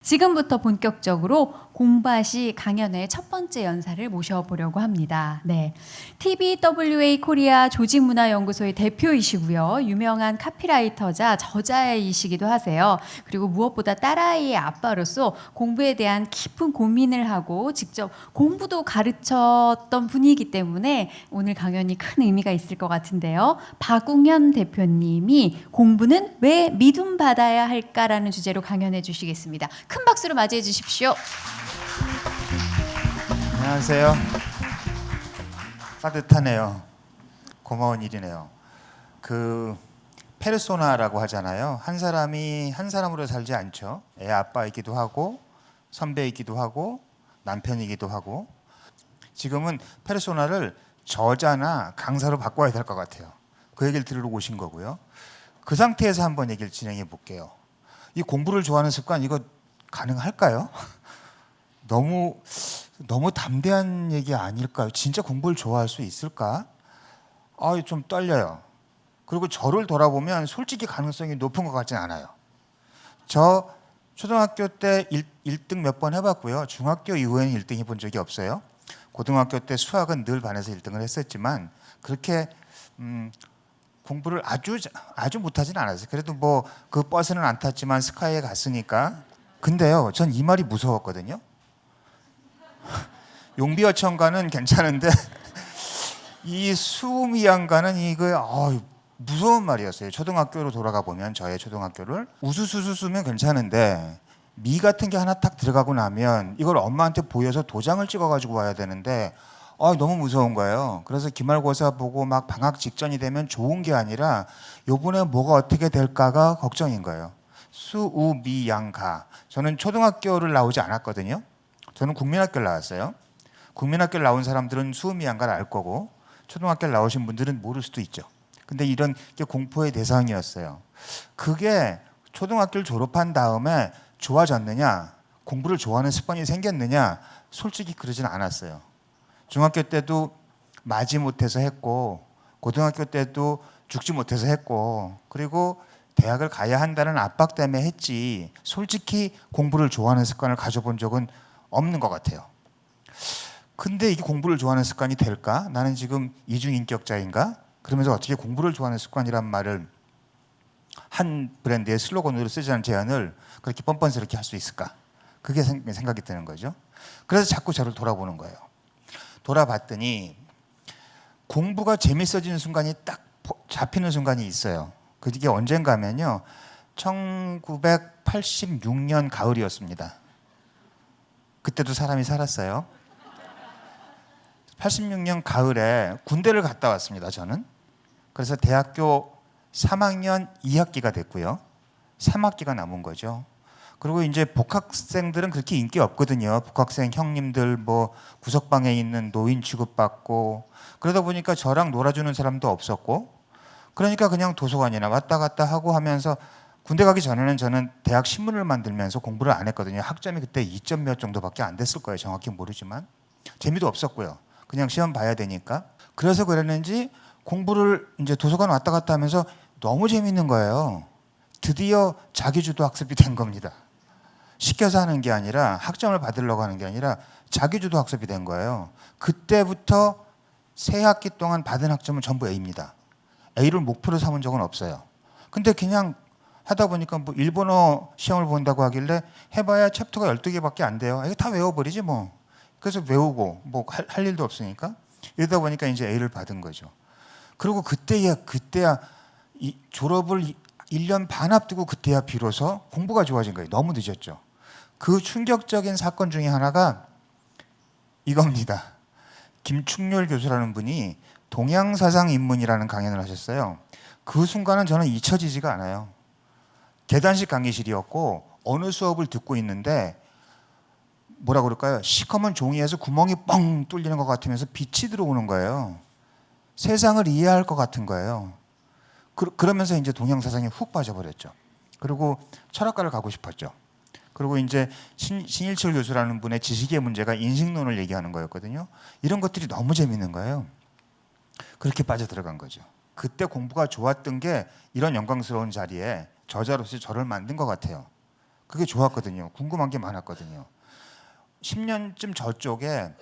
지금부터 본격적으로 공부하시 강연회 첫 번째 연사를 모셔보려고 합니다. 네, TBWA 코리아 조직문화연구소의 대표이시고요. 유명한 카피라이터자 저자이시기도 하세요. 그리고 무엇보다 딸아이의 아빠로서 공부에 대한 깊은 고민을 하고 직접 공부도 가르쳤던 분이기 때문에 오늘 강연이 큰 의미가 있을 것 같은데요. 박웅현 대표님이 공부는 왜 믿음받아야 할까라는 주제로 강연해 주시겠습니다. 큰 박수로 맞이해 주십시오. 안녕하세요. 따뜻하네요. 고마운 일이네요. 페르소나라고 하잖아요. 한 사람이 한 사람으로 살지 않죠. 애 아빠이기도 하고 선배이기도 하고 남편이기도 하고. 지금은 페르소나를 저자나 강사로 바꿔야 될 것 같아요. 그 얘기를 들으러 오신 거고요. 그 상태에서 한번 얘기를 진행해 볼게요. 이 공부를 좋아하는 습관, 이거 가능할까요? 너무 담대한 얘기 아닐까요? 진짜 공부를 좋아할 수 있을까? 좀 떨려요. 그리고 저를 돌아보면 솔직히 가능성이 높은 것 같진 않아요. 저 초등학교 때 1등 몇 번 해봤고요. 중학교 이후에는 1등 해본 적이 없어요. 고등학교 때 수학은 늘 반에서 1등을 했었지만 그렇게 공부를 아주 못하진 않았어요. 그래도 뭐 그 버스는 안 탔지만 스카이에 갔으니까. 근데요, 전 이 말이 무서웠거든요. 용비어천가는 괜찮은데 이 수미양가는 이거 무서운 말이었어요. 초등학교로 돌아가 보면 저의 초등학교를 우수수수수면 괜찮은데 미 같은 게 하나 딱 들어가고 나면 이걸 엄마한테 보여서 도장을 찍어가지고 와야 되는데 너무 무서운 거예요. 그래서 기말고사 보고 막 방학 직전이 되면 좋은 게 아니라 요번에 뭐가 어떻게 될까가 걱정인 거예요. 수우미양가. 저는 초등학교를 나오지 않았거든요. 저는 국민학교를 나왔어요. 국민학교를 나온 사람들은 수우미양가를 알 거고 초등학교를 나오신 분들은 모를 수도 있죠. 근데 이런 게 공포의 대상이었어요. 그게 초등학교를 졸업한 다음에 좋아졌느냐, 공부를 좋아하는 습관이 생겼느냐, 솔직히 그러진 않았어요. 중학교 때도 마지 못해서 했고 고등학교 때도 죽지 못해서 했고 그리고 대학을 가야 한다는 압박 때문에 했지 솔직히 공부를 좋아하는 습관을 가져본 적은 없는 것 같아요. 근데 이게 공부를 좋아하는 습관이 될까? 나는 지금 이중인격자인가? 그러면서 어떻게 공부를 좋아하는 습관이란 말을 한 브랜드의 슬로건으로 쓰자는 제안을 그렇게 뻔뻔스럽게 할 수 있을까? 그게 생각이 드는 거죠. 그래서 자꾸 저를 돌아보는 거예요. 돌아봤더니 공부가 재밌어지는 순간이 딱 잡히는 순간이 있어요. 그게 언젠가 하면요. 1986년 가을이었습니다. 그때도 사람이 살았어요. 86년 가을에 군대를 갔다 왔습니다. 저는. 그래서 대학교 3학년 2학기가 됐고요. 3학기가 남은 거죠. 그리고 이제 복학생들은 그렇게 인기 없거든요. 복학생 형님들 뭐 구석방에 있는 노인 취급받고 그러다 보니까 저랑 놀아주는 사람도 없었고 그러니까 그냥 도서관이나 왔다 갔다 하고 하면서 군대 가기 전에는 저는 대학 신문을 만들면서 공부를 안 했거든요. 학점이 그때 2점 몇 정도밖에 안 됐을 거예요. 정확히 모르지만 재미도 없었고요. 그냥 시험 봐야 되니까. 그래서 그랬는지 공부를 이제 도서관 왔다 갔다 하면서 너무 재밌는 거예요. 드디어 자기주도 학습이 된 겁니다. 시켜서 하는 게 아니라 학점을 받으려고 하는 게 아니라 자기주도 학습이 된 거예요. 그때부터 세 학기 동안 받은 학점은 전부 A입니다. A를 목표로 삼은 적은 없어요. 근데 그냥 하다 보니까 뭐 일본어 시험을 본다고 하길래 해봐야 챕터가 12개밖에 안 돼요. 이거 다 외워버리지 뭐. 그래서 외우고 뭐 할 일도 없으니까 이러다 보니까 이제 A를 받은 거죠. 그리고 그때야 이 졸업을 1년 반 앞두고 그때야 비로소 공부가 좋아진 거예요. 너무 늦었죠. 그 충격적인 사건 중에 하나가 이겁니다. 김충렬 교수라는 분이 동양사상 입문이라는 강연을 하셨어요. 그 순간은 저는 잊혀지지가 않아요. 계단식 강의실이었고 어느 수업을 듣고 있는데 뭐라 그럴까요? 시커먼 종이에서 구멍이 뻥 뚫리는 것 같으면서 빛이 들어오는 거예요. 세상을 이해할 것 같은 거예요. 그러면서 이제 동양사상에 훅 빠져버렸죠. 그리고 철학과를 가고 싶었죠. 그리고 이제 신일철 교수라는 분의 지식의 문제가 인식론을 얘기하는 거였거든요. 이런 것들이 너무 재밌는 거예요. 그렇게 빠져들어간 거죠. 그때 공부가 좋았던 게 이런 영광스러운 자리에 저자로서 저를 만든 것 같아요. 그게 좋았거든요. 궁금한 게 많았거든요. 10년쯤 저쪽에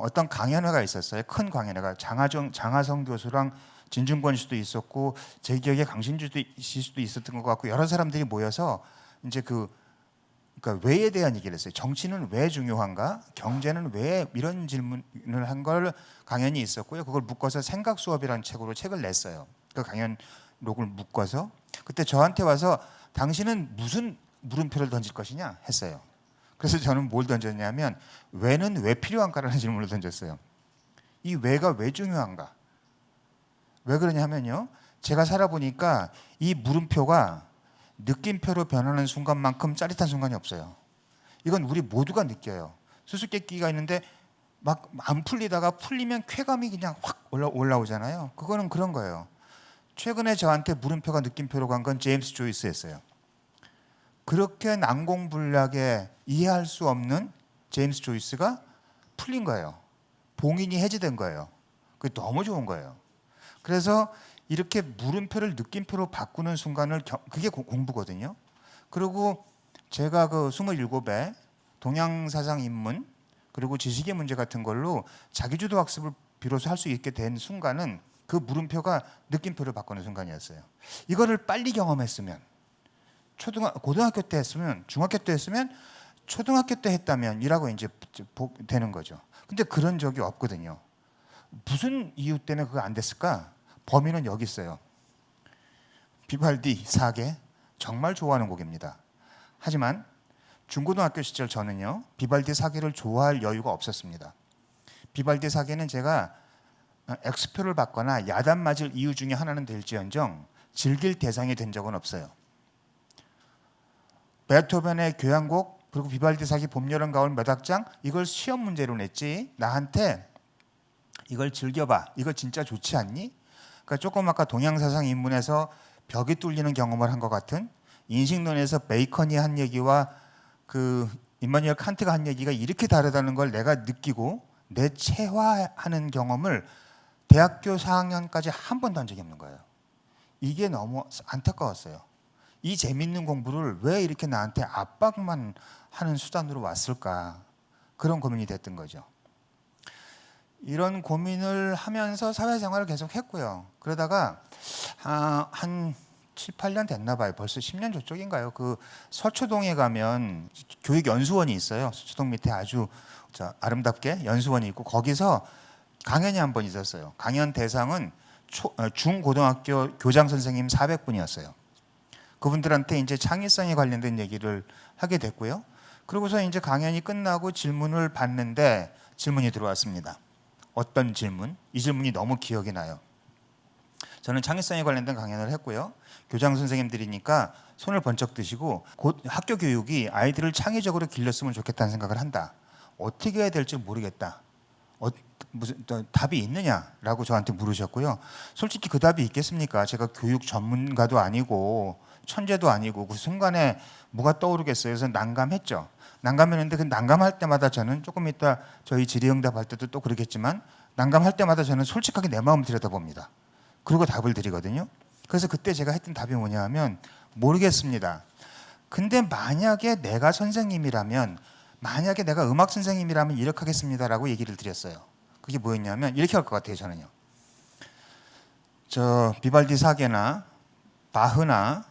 어떤 강연회가 있었어요. 큰 강연회가 장하성 교수랑 진중권 씨도 있었고 제 기억에 강신주 씨도 있었던 것 같고 여러 사람들이 모여서 이제 그러니까 왜에 대한 얘기를 했어요. 정치는 왜 중요한가? 경제는 왜 이런 질문을 한 걸 강연이 있었고요. 그걸 묶어서 생각 수업이라는 책을 냈어요. 그 강연록을 묶어서 그때 저한테 와서 당신은 무슨 물음표를 던질 것이냐 했어요. 그래서 저는 뭘 던졌냐면 왜는 왜 필요한가라는 질문을 던졌어요. 이 왜가 왜 중요한가? 왜 그러냐면요. 제가 살아보니까 이 물음표가 느낌표로 변하는 순간만큼 짜릿한 순간이 없어요. 이건 우리 모두가 느껴요. 수수께끼가 있는데 막 안 풀리다가 풀리면 쾌감이 그냥 확 올라오잖아요. 그거는 그런 거예요. 최근에 저한테 물음표가 느낌표로 간 건 제임스 조이스였어요. 그렇게 난공불락에 이해할 수 없는 제임스 조이스가 풀린 거예요. 봉인이 해제된 거예요. 그게 너무 좋은 거예요. 그래서 이렇게 물음표를 느낌표로 바꾸는 순간을 그게 공부거든요. 그리고 제가 그 27에 동양사상 입문 그리고 지식의 문제 같은 걸로 자기주도 학습을 비로소 할 수 있게 된 순간은 그 물음표가 느낌표를 바꾸는 순간이었어요. 이거를 빨리 경험했으면 고등학교 때 했으면 중학교 때 했으면 초등학교 때 했다면 이라고 이제 되는 거죠. 근데 그런 적이 없거든요. 무슨 이유 때문에 그거 안 됐을까? 범인은 여기 있어요. 비발디 사계 정말 좋아하는 곡입니다. 하지만 중고등학교 시절 저는요 비발디 사계를 좋아할 여유가 없었습니다. 비발디 사계는 제가 X표를 받거나 야단 맞을 이유 중에 하나는 될지언정 즐길 대상이 된 적은 없어요. 베토벤의 교향곡 그리고 비발디 사기 봄, 여름, 가을 몇 악장 이걸 시험 문제로 냈지 나한테 이걸 즐겨봐. 이거 진짜 좋지 않니? 그러니까 조금 아까 동양사상 입문에서 벽이 뚫리는 경험을 한 것 같은 인식론에서 베이컨이 한 얘기와 그 임마누엘 칸트가 한 얘기가 이렇게 다르다는 걸 내가 느끼고 내 체화하는 경험을 대학교 4학년까지 한 번도 한 적이 없는 거예요. 이게 너무 안타까웠어요. 이 재밌는 공부를 왜 이렇게 나한테 압박만 하는 수단으로 왔을까? 그런 고민이 됐던 거죠. 이런 고민을 하면서 사회생활을 계속 했고요. 그러다가 한 7, 8년 됐나 봐요. 벌써 10년 저쪽인가요? 그 서초동에 가면 교육연수원이 있어요. 서초동 밑에 아주 아름답게 연수원이 있고 거기서 강연이 한 번 있었어요. 강연 대상은 중고등학교 교장 선생님 400분이었어요. 그분들한테 이제 창의성에 관련된 얘기를 하게 됐고요. 그러고서 이제 강연이 끝나고 질문을 받는데 질문이 들어왔습니다. 어떤 질문? 이 질문이 너무 기억이 나요. 저는 창의성에 관련된 강연을 했고요. 교장 선생님들이니까 손을 번쩍 드시고 곧 학교 교육이 아이들을 창의적으로 길렀으면 좋겠다는 생각을 한다. 어떻게 해야 될지 모르겠다. 무슨 답이 있느냐라고 저한테 물으셨고요. 솔직히 그 답이 있겠습니까? 제가 교육 전문가도 아니고 천재도 아니고 그 순간에 뭐가 떠오르겠어요. 그래서 난감했죠. 난감했는데 그 난감할 때마다 저는 조금 이따 저희 질의응답 할 때도 또 그러겠지만 난감할 때마다 저는 솔직하게 내 마음을 들여다봅니다. 그리고 답을 드리거든요. 그래서 그때 제가 했던 답이 뭐냐 하면 모르겠습니다. 근데 만약에 내가 선생님이라면 만약에 내가 음악 선생님이라면 이렇게 하겠습니다라고 얘기를 드렸어요. 그게 뭐였냐면 이렇게 할 것 같아요. 저는요. 저 비발디 사계나 바흐나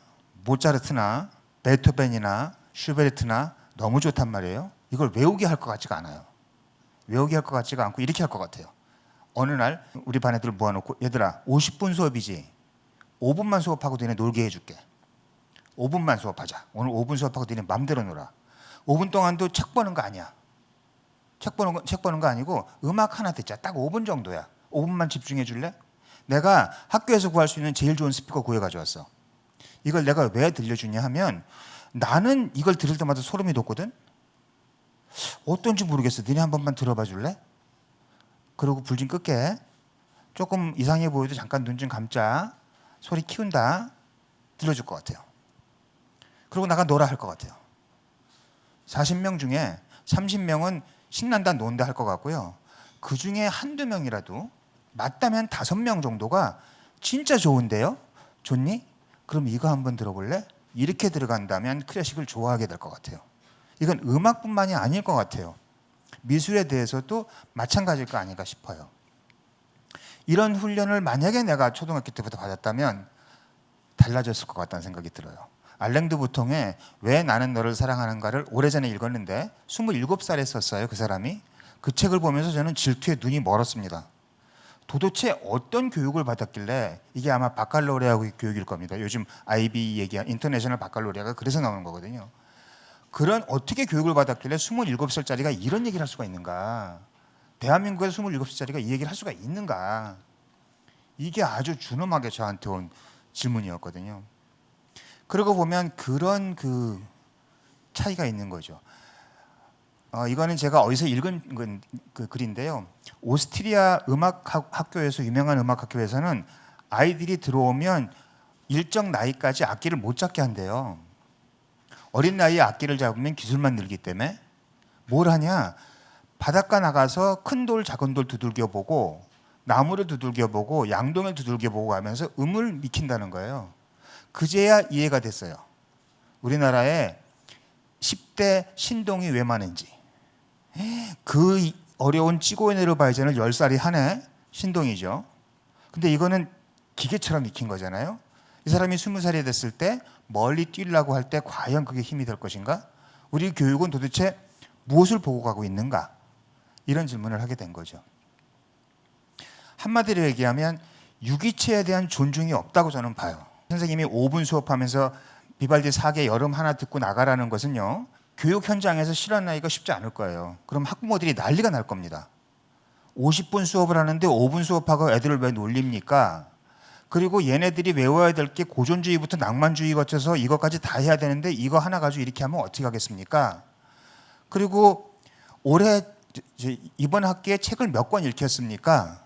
모차르트나 베토벤이나 슈베르트나 너무 좋단 말이에요. 이걸 외우게 할 것 같지가 않아요. 외우게 할 것 같지가 않고 이렇게 할 것 같아요. 어느 날 우리 반 애들 모아놓고 얘들아 50분 수업이지 5분만 수업하고 너네 놀게 해줄게. 5분만 수업하자. 오늘 5분 수업하고 너네 맘대로 놀아. 5분 동안도 책 보는 거 아니야. 책 보는 거 아니고 음악 하나 듣자. 딱 5분 정도야. 5분만 집중해 줄래? 내가 학교에서 구할 수 있는 제일 좋은 스피커 구해 가져왔어. 이걸 내가 왜 들려주냐 하면 나는 이걸 들을 때마다 소름이 돋거든. 어떤지 모르겠어. 너네 한 번만 들어봐 줄래? 그리고 불 좀 끌게. 조금 이상해 보여도 잠깐 눈 좀 감자. 소리 키운다. 들려줄 것 같아요. 그리고 나가 놀아 할 것 같아요. 40명 중에 30명은 신난다 논다 할 것 같고요. 그 중에 한두 명이라도 맞다면 5명 정도가 진짜 좋은데요? 좋니? 그럼 이거 한번 들어볼래? 이렇게 들어간다면 클래식을 좋아하게 될 것 같아요. 이건 음악뿐만이 아닐 것 같아요. 미술에 대해서도 마찬가지일 거 아닌가 싶어요. 이런 훈련을 만약에 내가 초등학교 때부터 받았다면 달라졌을 것 같다는 생각이 들어요. 알랭 드 보통의 왜 나는 너를 사랑하는가를 오래전에 읽었는데 27살에 썼어요. 그 사람이. 그 책을 보면서 저는 질투에 눈이 멀었습니다. 도대체 어떤 교육을 받았길래, 이게 아마 바칼로레아 교육일 겁니다. 요즘 IB 얘기한 인터내셔널 바칼로레아가 그래서 나오는 거거든요. 그런 어떻게 교육을 받았길래 27살짜리가 이런 얘기를 할 수가 있는가? 대한민국에서 27살짜리가 이 얘기를 할 수가 있는가? 이게 아주 준엄하게 저한테 온 질문이었거든요. 그러고 보면 그런 그 차이가 있는 거죠. 이거는 제가 어디서 읽은 그 글인데요. 오스트리아 음악학교에서, 유명한 음악학교에서는 아이들이 들어오면 일정 나이까지 악기를 못 잡게 한대요. 어린 나이에 악기를 잡으면 기술만 늘기 때문에 뭘 하냐? 바닷가 나가서 큰 돌, 작은 돌 두들겨 보고, 나무를 두들겨 보고, 양동이를 두들겨 보고 하면서 음을 익힌다는 거예요. 그제야 이해가 됐어요. 우리나라에 10대 신동이 왜 많은지. 그 어려운 찌고에네르바이잔을 10살이 하네. 신동이죠. 근데 이거는 기계처럼 익힌 거잖아요. 이 사람이 20살이 됐을 때 멀리 뛰려고 할 때 과연 그게 힘이 될 것인가? 우리 교육은 도대체 무엇을 보고 가고 있는가? 이런 질문을 하게 된 거죠. 한마디로 얘기하면 유기체에 대한 존중이 없다고 저는 봐요. 선생님이 5분 수업하면서 비발디 4개 여름 하나 듣고 나가라는 것은요, 교육 현장에서 실현하기가 쉽지 않을 거예요. 그럼 학부모들이 난리가 날 겁니다. 50분 수업을 하는데 5분 수업하고 애들을 왜 놀립니까? 그리고 얘네들이 외워야 될 게 고전주의부터 낭만주의 거쳐서 이것까지 다 해야 되는데 이거 하나 가지고 이렇게 하면 어떻게 하겠습니까? 그리고 올해 이번 학기에 책을 몇 권 읽혔습니까?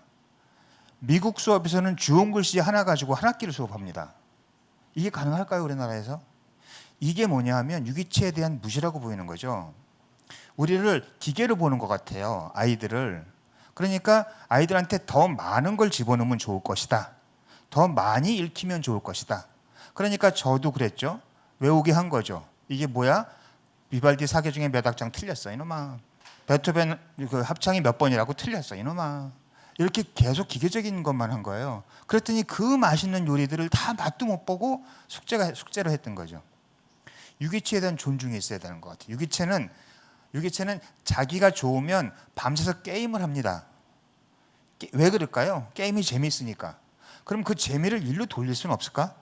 미국 수업에서는 주홍 글씨 하나 가지고 한 학기를 수업합니다. 이게 가능할까요, 우리나라에서? 이게 뭐냐 하면 유기체에 대한 무시라고 보이는 거죠. 우리를 기계로 보는 것 같아요, 아이들을. 그러니까 아이들한테 더 많은 걸 집어넣으면 좋을 것이다. 더 많이 읽히면 좋을 것이다. 그러니까 저도 그랬죠. 외우게 한 거죠. 이게 뭐야? 비발디 4개 중에 몇 악장 틀렸어, 이놈아. 베토벤 그 합창이 몇 번이라고 틀렸어, 이놈아. 이렇게 계속 기계적인 것만 한 거예요. 그랬더니 그 맛있는 요리들을 다 맛도 못 보고 숙제로 했던 거죠. 유기체에 대한 존중이 있어야 되는 것 같아요. 유기체는 자기가 좋으면 밤새서 게임을 합니다. 왜 그럴까요? 게임이 재미있으니까. 그럼 그 재미를 일로 돌릴 수는 없을까?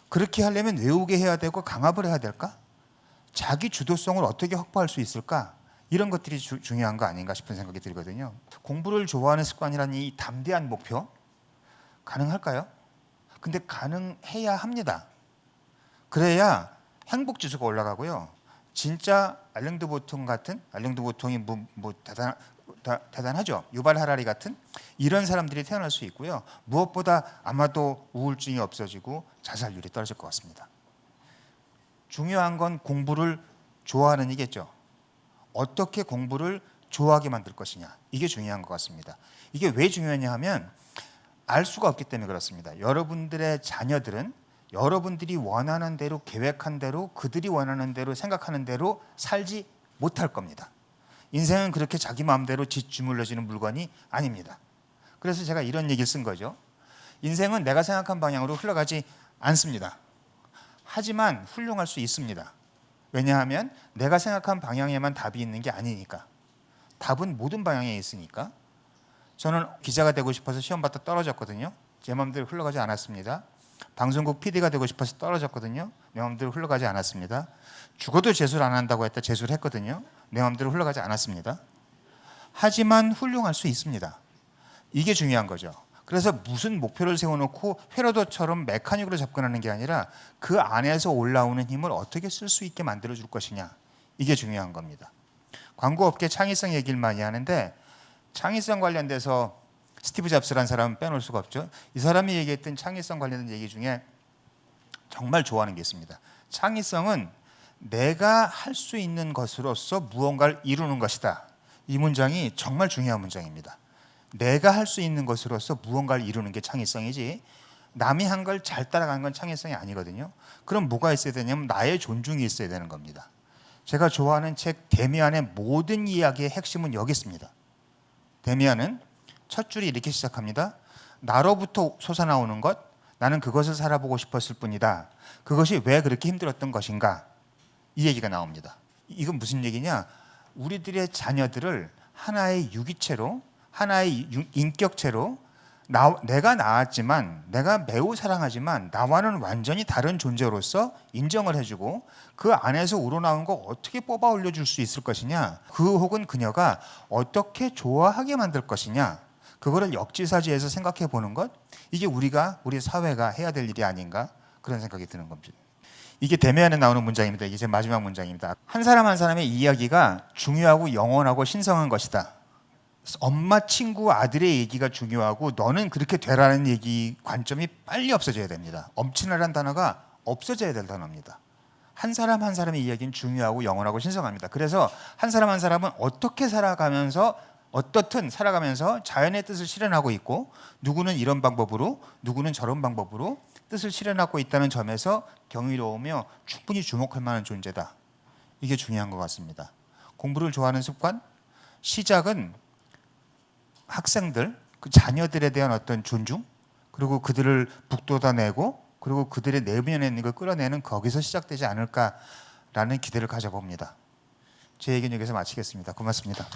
그렇게 하려면 외우게 해야 되고 강압을 해야 될까? 자기 주도성을 어떻게 확보할 수 있을까? 이런 것들이 중요한 거 아닌가 싶은 생각이 들거든요. 공부를 좋아하는 습관이라는 이 담대한 목표, 가능할까요? 근데 가능해야 합니다. 그래야 행복지수가 올라가고요. 진짜 알랭 드 보통 같은, 알랭 드 보통이 대단하죠. 유발 하라리 같은 이런 사람들이 태어날 수 있고요. 무엇보다 아마도 우울증이 없어지고 자살률이 떨어질 것 같습니다. 중요한 건 공부를 좋아하는 이겠죠. 어떻게 공부를 좋아하게 만들 것이냐, 이게 중요한 것 같습니다. 이게 왜 중요하냐 하면 알 수가 없기 때문에 그렇습니다. 여러분들의 자녀들은 여러분들이 원하는 대로, 계획한 대로, 그들이 원하는 대로, 생각하는 대로 살지 못할 겁니다. 인생은 그렇게 자기 마음대로 짓주물러지는 물건이 아닙니다. 그래서 제가 이런 얘기를 쓴 거죠. 인생은 내가 생각한 방향으로 흘러가지 않습니다. 하지만 훌륭할 수 있습니다. 왜냐하면 내가 생각한 방향에만 답이 있는 게 아니니까. 답은 모든 방향에 있으니까. 저는 기자가 되고 싶어서 시험 봤다 떨어졌거든요. 제 마음대로 흘러가지 않았습니다. 방송국 PD가 되고 싶어서 떨어졌거든요. 내 마음대로 흘러가지 않았습니다. 죽어도 재수를 안 한다고 했다 재수를 했거든요. 내 마음대로 흘러가지 않았습니다. 하지만 훌륭할 수 있습니다. 이게 중요한 거죠. 그래서 무슨 목표를 세워놓고 회로도처럼 메카닉으로 접근하는 게 아니라 그 안에서 올라오는 힘을 어떻게 쓸 수 있게 만들어줄 것이냐, 이게 중요한 겁니다. 광고업계 창의성 얘기를 많이 하는데 창의성 관련돼서 스티브 잡스라는 사람은 빼놓을 수가 없죠. 이 사람이 얘기했던 창의성 관련된 얘기 중에 정말 좋아하는 게 있습니다. 창의성은 내가 할 수 있는 것으로서 무언가를 이루는 것이다. 이 문장이 정말 중요한 문장입니다. 내가 할 수 있는 것으로서 무언가를 이루는 게 창의성이지, 남이 한 걸 잘 따라가는 건 창의성이 아니거든요. 그럼 뭐가 있어야 되냐면 나의 존중이 있어야 되는 겁니다. 제가 좋아하는 책 데미안의 모든 이야기의 핵심은 여기 있습니다. 데미안은 첫 줄이 이렇게 시작합니다. 나로부터 솟아나오는 것, 나는 그것을 살아보고 싶었을 뿐이다. 그것이 왜 그렇게 힘들었던 것인가? 이 얘기가 나옵니다. 이건 무슨 얘기냐? 우리들의 자녀들을 하나의 유기체로, 하나의 인격체로 내가 낳았지만, 내가 매우 사랑하지만 나와는 완전히 다른 존재로서 인정을 해주고 그 안에서 우러나온 거 어떻게 뽑아 올려줄 수 있을 것이냐, 그 혹은 그녀가 어떻게 좋아하게 만들 것이냐, 그거를 역지사지해서 생각해 보는 것, 이게 우리 사회가 해야 될 일이 아닌가, 그런 생각이 드는 겁니다. 이게 데미안에 나오는 문장입니다. 이게 제 마지막 문장입니다. 한 사람 한 사람의 이야기가 중요하고 영원하고 신성한 것이다. 엄마, 친구, 아들의 얘기가 중요하고 너는 그렇게 되라는 얘기 관점이 빨리 없어져야 됩니다. 엄친아라는 단어가 없어져야 될 단어입니다. 한 사람 한 사람의 이야기는 중요하고 영원하고 신성합니다. 그래서 한 사람 한 사람은 어떻게 살아가면서 어떻든 살아가면서 자연의 뜻을 실현하고 있고 누구는 이런 방법으로 누구는 저런 방법으로 뜻을 실현하고 있다는 점에서 경이로우며 충분히 주목할 만한 존재다. 이게 중요한 것 같습니다. 공부를 좋아하는 습관, 시작은 학생들, 그 자녀들에 대한 어떤 존중, 그리고 그들을 북돋아내고 그리고 그들의 내면에 있는 걸 끌어내는 거기서 시작되지 않을까라는 기대를 가져봅니다. 제 얘기는 여기서 마치겠습니다. 고맙습니다.